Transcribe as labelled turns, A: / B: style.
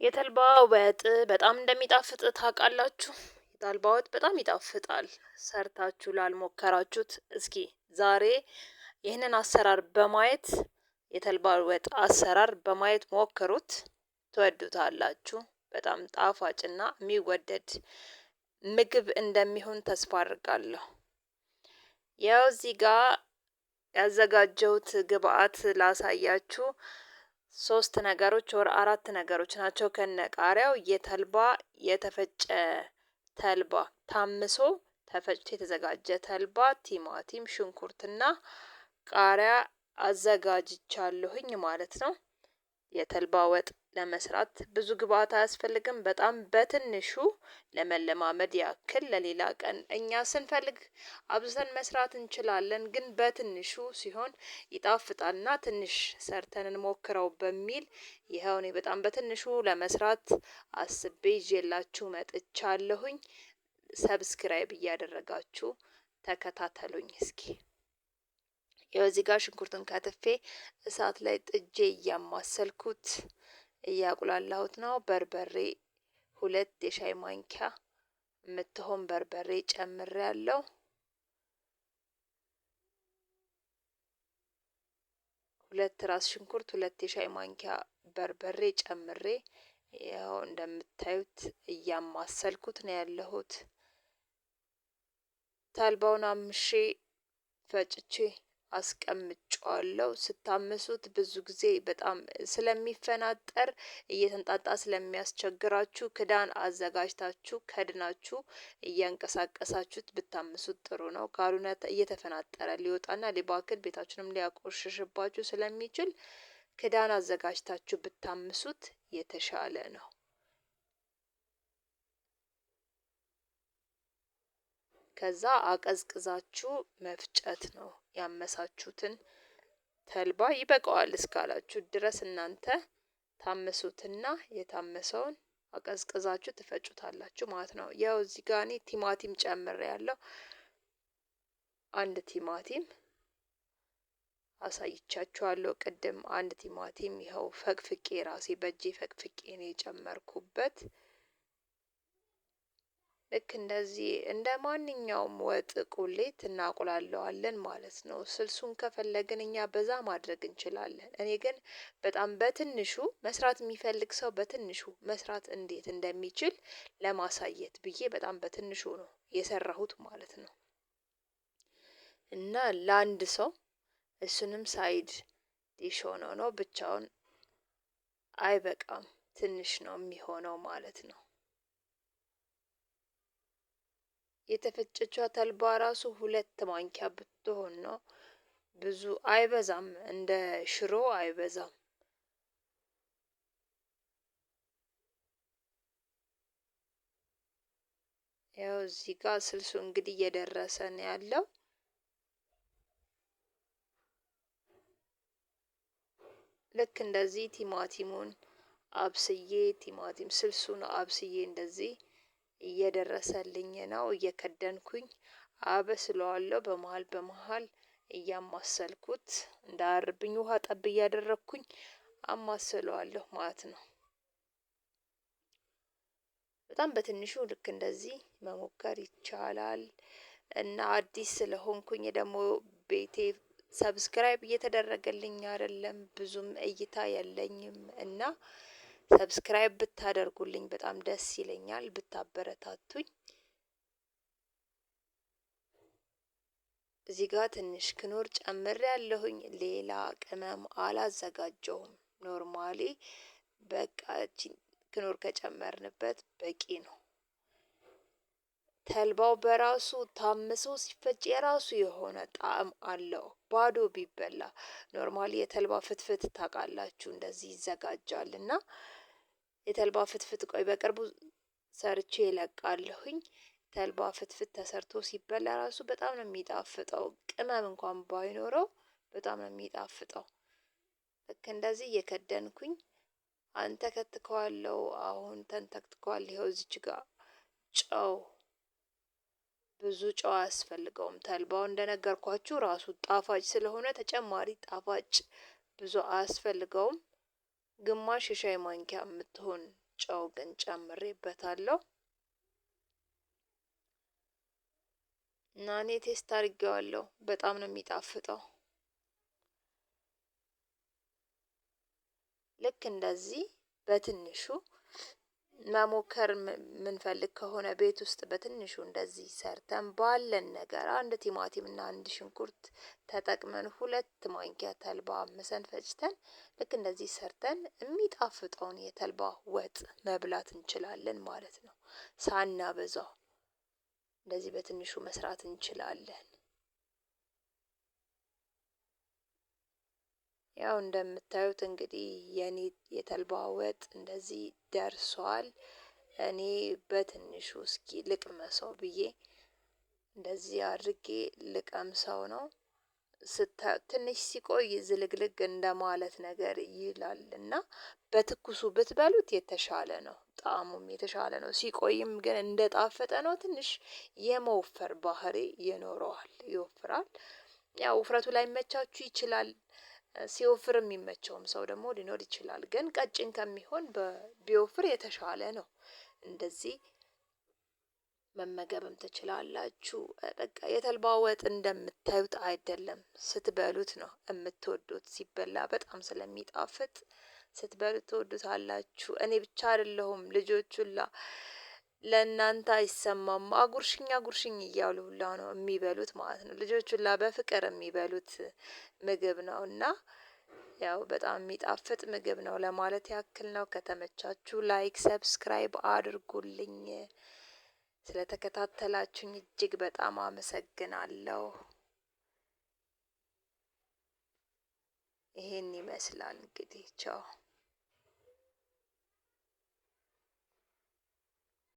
A: የተልባ ወጥ በጣም እንደሚጣፍጥ ታውቃላችሁ? የተልባ ወጥ በጣም ይጣፍጣል። ሰርታችሁ ላልሞከራችሁት እስኪ ዛሬ ይህንን አሰራር በማየት የተልባ ወጥ አሰራር በማየት ሞክሩት፣ ትወዱታላችሁ። በጣም ጣፋጭና የሚወደድ ምግብ እንደሚሆን ተስፋ አድርጋለሁ። ያው እዚህ ጋር ያዘጋጀሁት ግብአት ላሳያችሁ። 3 ነገሮች ወር 4 ነገሮች ናቸው ከነቃሪያው። የተፈጨ ተልባ ታምሶ ተፈጭቶ የተዘጋጀ ተልባ፣ ቲማቲም፣ ሽንኩርትና ቃሪያ አዘጋጅቻለሁኝ ማለት ነው። የተልባ ወጥ ለመስራት ብዙ ግብአት አያስፈልግም። በጣም በትንሹ ለመለማመድ ያክል ለሌላ ቀን እኛ ስንፈልግ አብዝተን መስራት እንችላለን፣ ግን በትንሹ ሲሆን ይጣፍጣልና ትንሽ ሰርተን እንሞክረው በሚል ይኸው እኔ በጣም በትንሹ ለመስራት አስቤ ይዤላችሁ መጥቻለሁኝ። ሰብስክራይብ እያደረጋችሁ ተከታተሉኝ እስኪ። ያው እዚህ ጋር ሽንኩርቱን ከትፌ እሳት ላይ ጥጄ እያማሰልኩት እያቁላላሁት ነው። በርበሬ 2 የሻይ ማንኪያ የምትሆን በርበሬ ጨምሬያለሁ። 2 ራስ ሽንኩርት 2 የሻይ ማንኪያ በርበሬ ጨምሬ ያው እንደምታዩት እያማሰልኩት ነው ያለሁት። ተልባውን አምሼ ፈጭቼ አስቀምጬዋለሁ። ስታምሱት ብዙ ጊዜ በጣም ስለሚፈናጠር እየተንጣጣ ስለሚያስቸግራችሁ ክዳን አዘጋጅታችሁ ከድናችሁ እያንቀሳቀሳችሁት ብታምሱት ጥሩ ነው። ካልሆነ እየተፈናጠረ ሊወጣና ሊባክን ቤታችሁንም ሊያቆሽሽባችሁ ስለሚችል ክዳን አዘጋጅታችሁ ብታምሱት የተሻለ ነው። ከዛ አቀዝቅዛችሁ መፍጨት ነው። ያመሳችሁትን ተልባ ይበቃዋል እስካላችሁ ድረስ እናንተ ታምሱትና የታመሰውን አቀዝቅዛችሁ ትፈጩታላችሁ ማለት ነው። ያው እዚህ ጋር እኔ ቲማቲም ጨምሬያለሁ። 1 ቲማቲም አሳይቻችኋለሁ ቅድም። 1 ቲማቲም ይኸው ፈቅፍቄ ራሴ በእጄ ፈቅፍቄ ነው የጨመርኩበት። ልክ እንደዚህ እንደ ማንኛውም ወጥ ቁሌት እናቁላለዋለን ማለት ነው። ስልሱን ከፈለግን እኛ በዛ ማድረግ እንችላለን። እኔ ግን በጣም በትንሹ መስራት የሚፈልግ ሰው በትንሹ መስራት እንዴት እንደሚችል ለማሳየት ብዬ በጣም በትንሹ ነው የሰራሁት ማለት ነው። እና ለአንድ ሰው እሱንም ሳይድ ዲሽ ሆኖ ነው ብቻውን አይበቃም፣ ትንሽ ነው የሚሆነው ማለት ነው። የተፈጨችው ተልባ ራሱ 2 ማንኪያ ብትሆን ነው። ብዙ አይበዛም፣ እንደ ሽሮ አይበዛም። ያው እዚህ ጋር ስልሱ እንግዲህ እየደረሰ ነው ያለው። ልክ እንደዚህ ቲማቲሙን አብስዬ ቲማቲም ስልሱን አብስዬ እንደዚህ እየደረሰልኝ ነው። እየከደንኩኝ አበስለዋለሁ። በመሃል በመሃል እያማሰልኩት እንዳያርብኝ ውሃ ጠብ እያደረኩኝ አማስለዋለሁ ማለት ነው። በጣም በትንሹ ልክ እንደዚህ መሞከር ይቻላል። እና አዲስ ስለሆንኩኝ ደግሞ ቤቴ ሰብስክራይብ እየተደረገልኝ አይደለም፣ ብዙም እይታ የለኝም እና ሰብስክራይብ ብታደርጉልኝ በጣም ደስ ይለኛል፣ ብታበረታቱኝ። እዚህ ጋር ትንሽ ክኖር ጨምሬያለሁኝ። ሌላ ቅመም አላዘጋጀውም። ኖርማሊ በቃ ክኖር ከጨመርንበት በቂ ነው። ተልባው በራሱ ታምሶ ሲፈጭ የራሱ የሆነ ጣዕም አለው። ባዶ ቢበላ ኖርማሊ የተልባ ፍትፍት ታውቃላችሁ እንደዚህ ይዘጋጃል። እና የተልባ ፍትፍት ቆይ በቅርቡ ሰርቼ እለቃለሁኝ። ተልባ ፍትፍት ተሰርቶ ሲበላ ራሱ በጣም ነው የሚጣፍጠው። ቅመም እንኳን ባይኖረው በጣም ነው የሚጣፍጠው። ልክ እንደዚህ እየከደንኩኝ አንተከትከዋለሁ። አሁን ተንተክትኳል። ይኸው እዚች ጋር ጨው፣ ብዙ ጨው አያስፈልገውም። ተልባው እንደነገርኳችሁ ራሱ ጣፋጭ ስለሆነ ተጨማሪ ጣፋጭ ብዙ አያስፈልገውም። ግማሽ የሻይ ማንኪያ የምትሆን ጨው ግን ጨምሬበታለሁ እና እኔ ቴስት አድርጌዋለሁ። በጣም ነው የሚጣፍጠው። ልክ እንደዚህ በትንሹ መሞከር ምንፈልግ ከሆነ ቤት ውስጥ በትንሹ እንደዚህ ሰርተን ባለን ነገር አንድ ቲማቲም እና አንድ ሽንኩርት ተጠቅመን 2 ማንኪያ ተልባ አምሰን ፈጭተን ልክ እንደዚህ ሰርተን የሚጣፍጠውን የተልባ ወጥ መብላት እንችላለን ማለት ነው። ሳናበዛው እንደዚህ በትንሹ መስራት እንችላለን። ያው እንደምታዩት እንግዲህ የኔ የተልባ ወጥ እንደዚህ ደርሷል። እኔ በትንሹ እስኪ ልቅመሰው ብዬ እንደዚህ አድርጌ ልቀምሰው ነው። ትንሽ ሲቆይ ዝልግልግ እንደማለት ነገር ይላልና በትኩሱ ብትበሉት የተሻለ ነው። ጣዕሙም የተሻለ ነው። ሲቆይም ግን እንደጣፈጠ ነው። ትንሽ የመወፈር ባህሪ ይኖረዋል፣ ይወፍራል። ያው ውፍረቱ ላይመቻችሁ ይችላል። ሲወፍር የሚመቸውም ሰው ደግሞ ሊኖር ይችላል። ግን ቀጭን ከሚሆን ቢወፍር የተሻለ ነው። እንደዚህ መመገብም ትችላላችሁ። በቃ የተልባ ወጥ እንደምታዩት አይደለም፣ ስትበሉት ነው የምትወዱት። ሲበላ በጣም ስለሚጣፍጥ ስትበሉት ትወዱታላችሁ። እኔ ብቻ አይደለሁም፣ ልጆች ሁላ ለእናንተ አይሰማም አጉርሽኝ አጉርሽኝ እያሉ ሁላ ነው የሚበሉት ማለት ነው። ልጆች ሁላ በፍቅር የሚበሉት ምግብ ነውና ያው በጣም የሚጣፍጥ ምግብ ነው ለማለት ያክል ነው። ከተመቻችሁ ላይክ፣ ሰብስክራይብ አድርጉልኝ። ስለተከታተላችሁኝ እጅግ በጣም አመሰግናለሁ። ይሄን ይመስላል እንግዲህ ቻው።